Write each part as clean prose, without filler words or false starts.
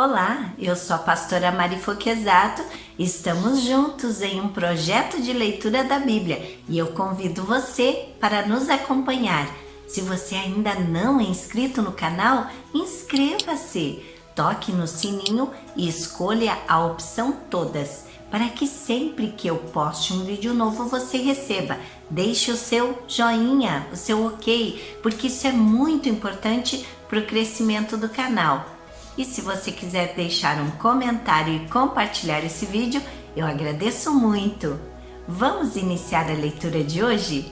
Olá, eu sou a pastora Mari Foquesato e estamos juntos em um projeto de leitura da Bíblia e eu convido você para nos acompanhar. Se você ainda não é inscrito no canal, inscreva-se, toque no sininho e escolha a opção Todas, para que sempre que eu poste um vídeo novo você receba. Deixe o seu joinha, o seu ok, porque isso é muito importante para o crescimento do canal. E se você quiser deixar um comentário e compartilhar esse vídeo, eu agradeço muito. Vamos iniciar a leitura de hoje?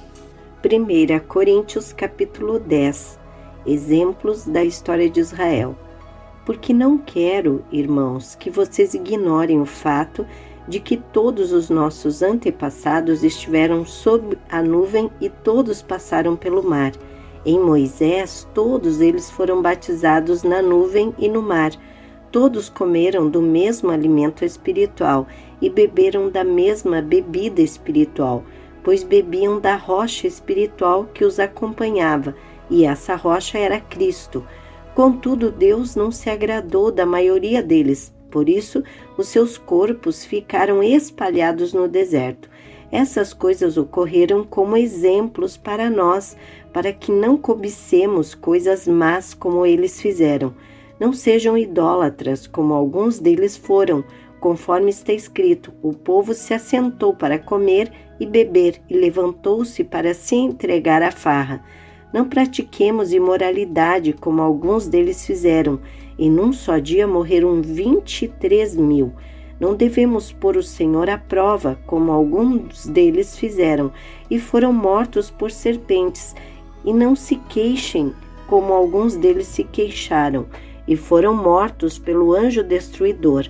1 Coríntios capítulo 10. Exemplos da história de Israel. Porque não quero, irmãos, que vocês ignorem o fato de que todos os nossos antepassados estiveram sob a nuvem e todos passaram pelo mar. Em Moisés, todos eles foram batizados na nuvem e no mar. Todos comeram do mesmo alimento espiritual e beberam da mesma bebida espiritual, pois bebiam da rocha espiritual que os acompanhava, e essa rocha era Cristo. Contudo, Deus não se agradou da maioria deles, por isso os seus corpos ficaram espalhados no deserto. Essas coisas ocorreram como exemplos para nós, para que não cobicemos coisas más como eles fizeram. Não sejam idólatras, como alguns deles foram, conforme está escrito: o povo se assentou para comer e beber e levantou-se para se entregar à farra. Não pratiquemos imoralidade, como alguns deles fizeram, e num só dia morreram 23.000. Não devemos pôr o Senhor à prova, como alguns deles fizeram, e foram mortos por serpentes. E não se queixem, como alguns deles se queixaram, e foram mortos pelo anjo destruidor.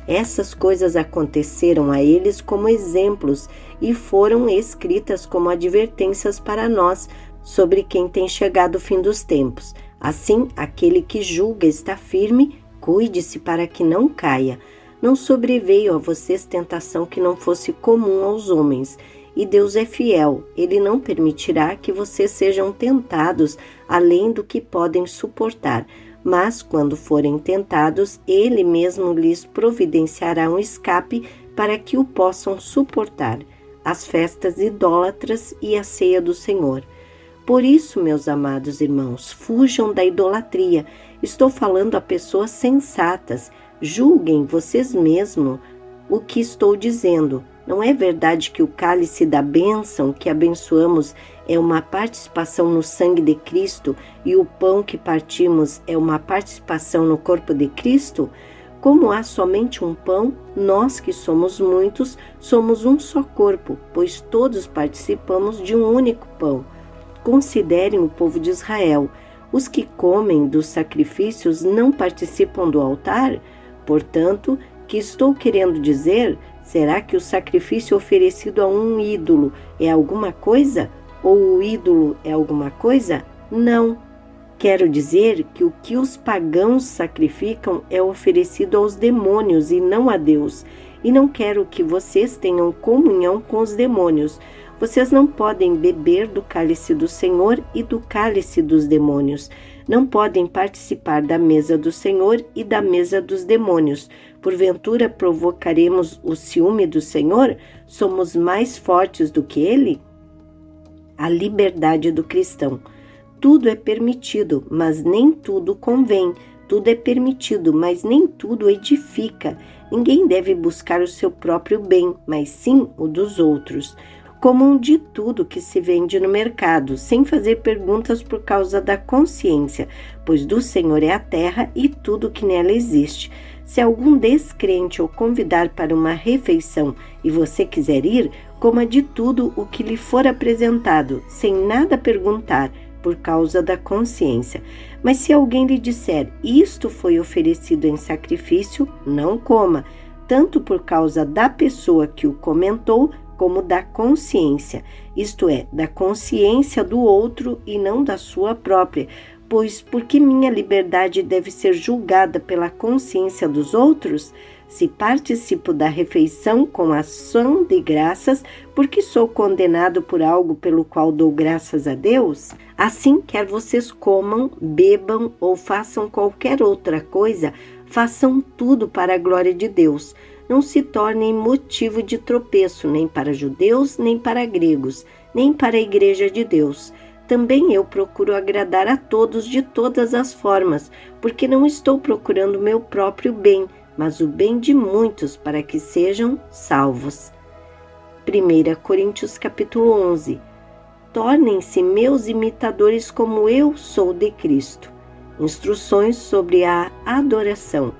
Essas coisas aconteceram a eles como exemplos, e foram escritas como advertências para nós, sobre quem tem chegado o fim dos tempos. Assim, aquele que julga está firme, cuide-se para que não caia. Não sobreveio a vocês tentação que não fosse comum aos homens, e Deus é fiel, Ele não permitirá que vocês sejam tentados além do que podem suportar, mas quando forem tentados, Ele mesmo lhes providenciará um escape para que o possam suportar, as festas idólatras e a ceia do Senhor. Por isso, meus amados irmãos, fujam da idolatria. Estou falando a pessoas sensatas. Julguem vocês mesmos o que estou dizendo. Não é verdade que o cálice da bênção que abençoamos é uma participação no sangue de Cristo e o pão que partimos é uma participação no corpo de Cristo? Como há somente um pão, nós que somos muitos somos um só corpo, pois todos participamos de um único pão. Considerem o povo de Israel. Os que comem dos sacrifícios não participam do altar? Portanto, que estou querendo dizer? Será que o sacrifício oferecido a um ídolo é alguma coisa? Ou o ídolo é alguma coisa? Não. Quero dizer que o que os pagãos sacrificam é oferecido aos demônios e não a Deus. E não quero que vocês tenham comunhão com os demônios. Vocês não podem beber do cálice do Senhor e do cálice dos demônios. Não podem participar da mesa do Senhor e da mesa dos demônios. Porventura provocaremos o ciúme do Senhor? Somos mais fortes do que Ele? A liberdade do cristão. Tudo é permitido, mas nem tudo convém. Tudo é permitido, mas nem tudo edifica. Ninguém deve buscar o seu próprio bem, mas sim o dos outros. Comam de tudo que se vende no mercado, sem fazer perguntas por causa da consciência, pois do Senhor é a terra e tudo que nela existe. Se algum descrente o convidar para uma refeição e você quiser ir, coma de tudo o que lhe for apresentado, sem nada perguntar, por causa da consciência. Mas se alguém lhe disser: isto foi oferecido em sacrifício, não coma, tanto por causa da pessoa que o comentou, como da consciência, isto é, da consciência do outro e não da sua própria, pois porque minha liberdade deve ser julgada pela consciência dos outros? Se participo da refeição com ação de graças, porque sou condenado por algo pelo qual dou graças a Deus? Assim, quer vocês comam, bebam ou façam qualquer outra coisa, façam tudo para a glória de Deus. Não se tornem motivo de tropeço, nem para judeus, nem para gregos, nem para a igreja de Deus. Também eu procuro agradar a todos de todas as formas, porque não estou procurando meu próprio bem, mas o bem de muitos para que sejam salvos. 1 Coríntios capítulo 11. Tornem-se meus imitadores como eu sou de Cristo. Instruções sobre a adoração.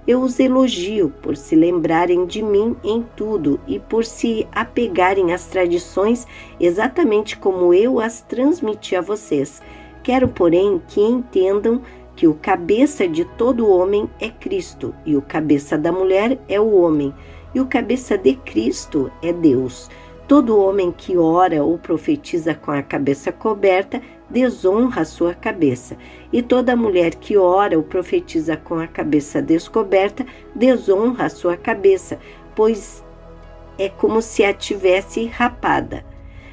Eu os elogio por se lembrarem de mim em tudo e por se apegarem às tradições exatamente como eu as transmiti a vocês. Quero, porém, que entendam que o cabeça de todo homem é Cristo, e o cabeça da mulher é o homem, e o cabeça de Cristo é Deus. Todo homem que ora ou profetiza com a cabeça coberta desonra a sua cabeça, e toda mulher que ora ou profetiza com a cabeça descoberta desonra a sua cabeça, pois é como se a tivesse rapada.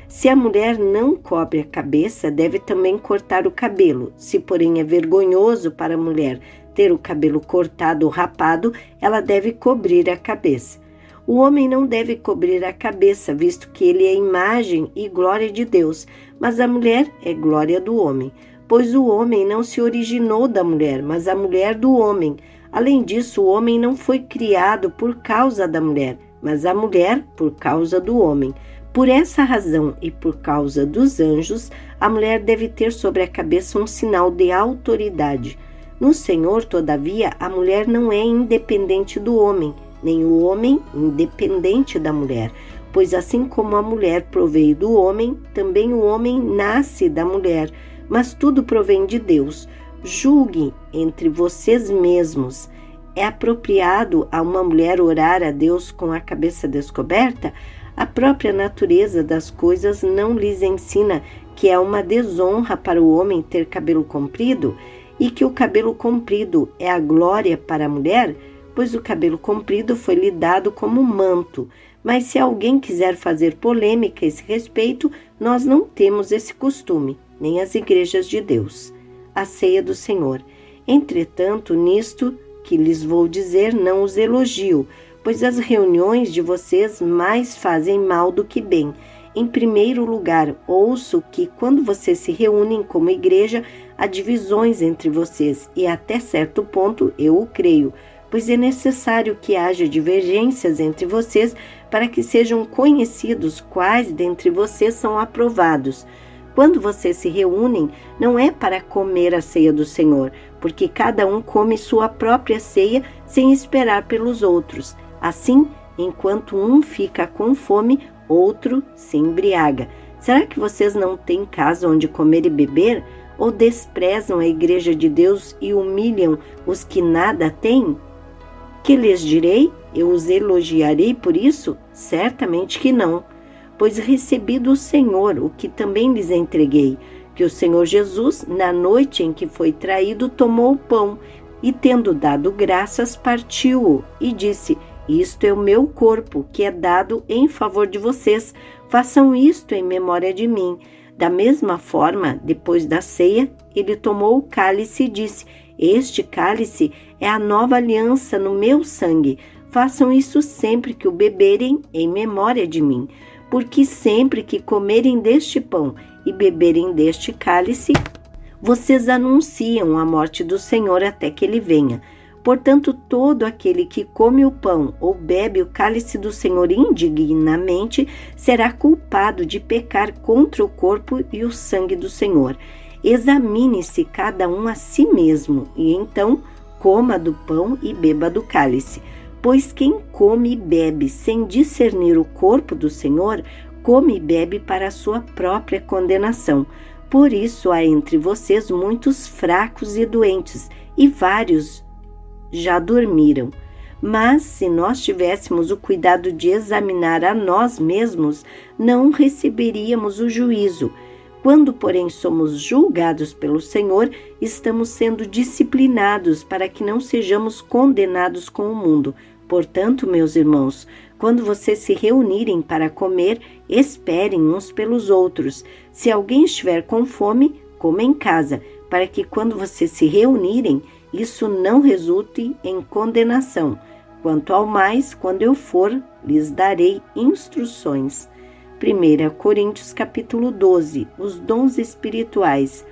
Se a mulher não cobre a cabeça, deve também cortar o cabelo. Se, porém, é vergonhoso para a mulher ter o cabelo cortado ou rapado, ela deve cobrir a cabeça. O homem não deve cobrir a cabeça, visto que ele é imagem e glória de Deus, mas a mulher é glória do homem. Pois o homem não se originou da mulher, mas a mulher do homem. Além disso, o homem não foi criado por causa da mulher, mas a mulher por causa do homem. Por essa razão e por causa dos anjos, a mulher deve ter sobre a cabeça um sinal de autoridade. No Senhor, todavia, a mulher não é independente do homem, nem o homem independente da mulher, pois assim como a mulher proveio do homem, também o homem nasce da mulher, mas tudo provém de Deus. Julguem entre vocês mesmos. É apropriado a uma mulher orar a Deus com a cabeça descoberta? A própria natureza das coisas não lhes ensina que é uma desonra para o homem ter cabelo comprido e que o cabelo comprido é a glória para a mulher? Pois o cabelo comprido foi lhe dado como manto. Mas se alguém quiser fazer polêmica a esse respeito, nós não temos esse costume, nem as igrejas de Deus. A ceia do Senhor. Entretanto, nisto que lhes vou dizer, não os elogio, pois as reuniões de vocês mais fazem mal do que bem. Em primeiro lugar, ouço que quando vocês se reúnem como igreja, há divisões entre vocês, e até certo ponto eu o creio, pois é necessário que haja divergências entre vocês para que sejam conhecidos quais dentre vocês são aprovados. Quando vocês se reúnem, não é para comer a ceia do Senhor, porque cada um come sua própria ceia sem esperar pelos outros. Assim, enquanto um fica com fome, outro se embriaga. Será que vocês não têm casa onde comer e beber? Ou desprezam a igreja de Deus e humilham os que nada têm? Que lhes direi? Eu os elogiarei por isso? Certamente que não. Pois recebi do Senhor o que também lhes entreguei, que o Senhor Jesus, na noite em que foi traído, tomou o pão e, tendo dado graças, partiu-o e disse: isto é o meu corpo, que é dado em favor de vocês. Façam isto em memória de mim. Da mesma forma, depois da ceia, ele tomou o cálice e disse: este cálice é a nova aliança no meu sangue. Façam isso sempre que o beberem em memória de mim. Porque sempre que comerem deste pão e beberem deste cálice, vocês anunciam a morte do Senhor até que ele venha. Portanto, todo aquele que come o pão ou bebe o cálice do Senhor indignamente será culpado de pecar contra o corpo e o sangue do Senhor. Examine-se cada um a si mesmo, e então coma do pão e beba do cálice. Pois quem come e bebe sem discernir o corpo do Senhor, come e bebe para a sua própria condenação. Por isso há entre vocês muitos fracos e doentes, e vários já dormiram. Mas se nós tivéssemos o cuidado de examinar a nós mesmos, não receberíamos o juízo. Quando, porém, somos julgados pelo Senhor, estamos sendo disciplinados para que não sejamos condenados com o mundo. Portanto, meus irmãos, quando vocês se reunirem para comer, esperem uns pelos outros. Se alguém estiver com fome, coma em casa, para que quando vocês se reunirem, isso não resulte em condenação. Quanto ao mais, quando eu for, lhes darei instruções. 1 Coríntios capítulo 12, os dons espirituais.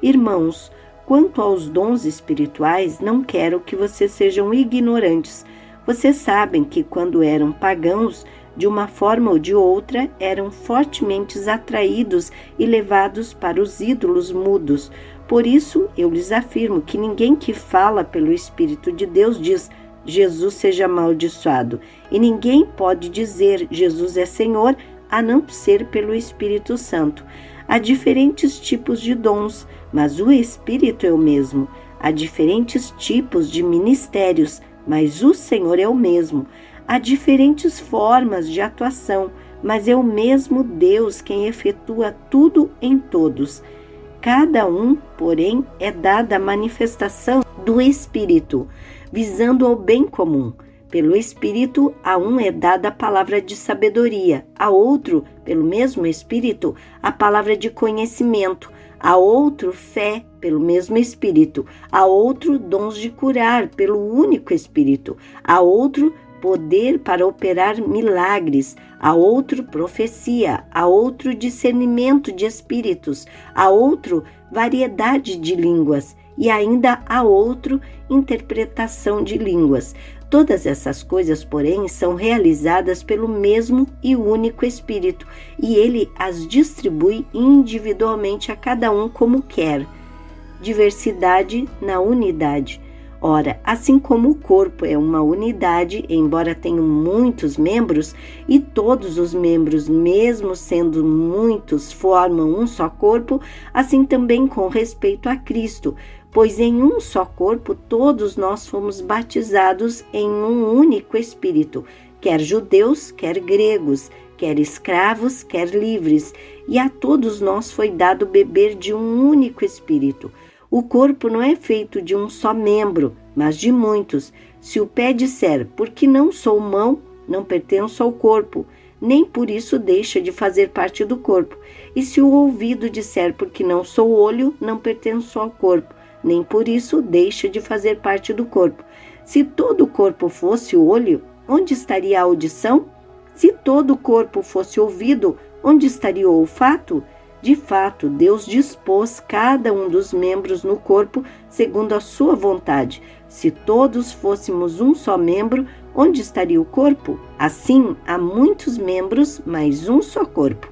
Irmãos, quanto aos dons espirituais, não quero que vocês sejam ignorantes. Vocês sabem que quando eram pagãos, de uma forma ou de outra, eram fortemente atraídos e levados para os ídolos mudos. Por isso, eu lhes afirmo que ninguém que fala pelo Espírito de Deus diz: Jesus seja amaldiçoado. E ninguém pode dizer Jesus é Senhor, a não ser pelo Espírito Santo. Há diferentes tipos de dons, mas o Espírito é o mesmo. Há diferentes tipos de ministérios, mas o Senhor é o mesmo. Há diferentes formas de atuação, mas é o mesmo Deus quem efetua tudo em todos. Cada um, porém, é dada a manifestação do Espírito, visando ao bem comum. Pelo Espírito, a um é dada a palavra de sabedoria, a outro, pelo mesmo Espírito, a palavra de conhecimento, a outro fé, pelo mesmo Espírito, a outro dons de curar, pelo único Espírito, a outro poder para operar milagres, a outro profecia, a outro discernimento de espíritos, a outro variedade de línguas e ainda a outro interpretação de línguas. Todas essas coisas, porém, são realizadas pelo mesmo e único Espírito, e ele as distribui individualmente a cada um como quer. Diversidade na unidade. Ora, assim como o corpo é uma unidade, embora tenha muitos membros, e todos os membros, mesmo sendo muitos, formam um só corpo, assim também com respeito a Cristo, pois em um só corpo todos nós fomos batizados em um único Espírito, quer judeus, quer gregos, quer escravos, quer livres, e a todos nós foi dado beber de um único Espírito. O corpo não é feito de um só membro, mas de muitos. Se o pé disser, porque não sou mão, não pertenço ao corpo, nem por isso deixa de fazer parte do corpo. E se o ouvido disser, porque não sou olho, não pertenço ao corpo, nem por isso deixa de fazer parte do corpo. Se todo o corpo fosse olho, onde estaria a audição? Se todo o corpo fosse ouvido, onde estaria o olfato? De fato, Deus dispôs cada um dos membros no corpo segundo a sua vontade. Se todos fôssemos um só membro, onde estaria o corpo? Assim, há muitos membros, mas um só corpo.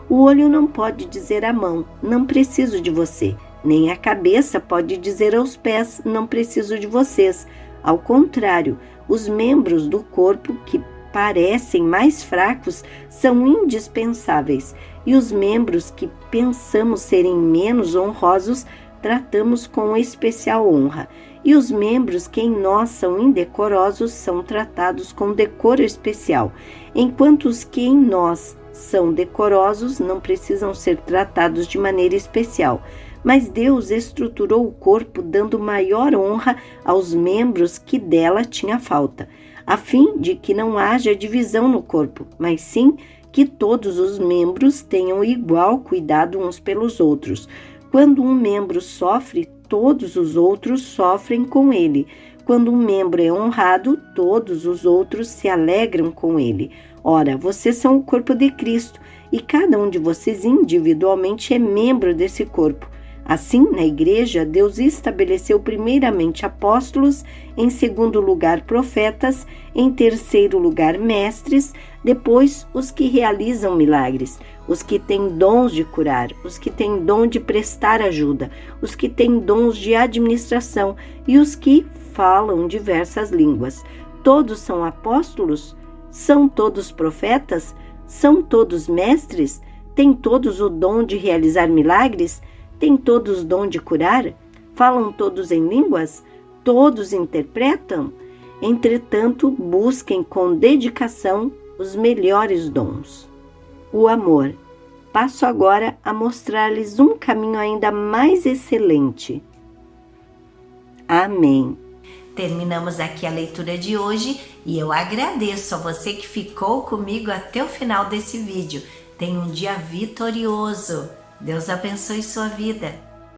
O olho não pode dizer à mão, não preciso de você, nem a cabeça pode dizer aos pés, não preciso de vocês. Ao contrário, os membros do corpo que parecem mais fracos são indispensáveis, e os membros que pensamos serem menos honrosos tratamos com especial honra, e os membros que em nós são indecorosos são tratados com decoro especial, enquanto os que em nós são decorosos não precisam ser tratados de maneira especial. Mas Deus estruturou o corpo dando maior honra aos membros que dela tinha falta, a fim de que não haja divisão no corpo, mas sim que todos os membros tenham igual cuidado uns pelos outros. Quando um membro sofre, todos os outros sofrem com ele. Quando um membro é honrado, todos os outros se alegram com ele. Ora, vocês são o corpo de Cristo, e cada um de vocês individualmente é membro desse corpo. Assim, na igreja, Deus estabeleceu primeiramente apóstolos, em segundo lugar profetas, em terceiro lugar mestres, depois os que realizam milagres, os que têm dons de curar, os que têm dom de prestar ajuda, os que têm dons de administração e os que falam diversas línguas. Todos são apóstolos? São todos profetas? São todos mestres? Têm todos o dom de realizar milagres? Têm todos dom de curar? Falam todos em línguas? Todos interpretam? Entretanto, busquem com dedicação os melhores dons. O amor. Passo agora a mostrar-lhes um caminho ainda mais excelente. Amém. Terminamos aqui a leitura de hoje e eu agradeço a você que ficou comigo até o final desse vídeo. Tenha um dia vitorioso. Deus abençoe sua vida.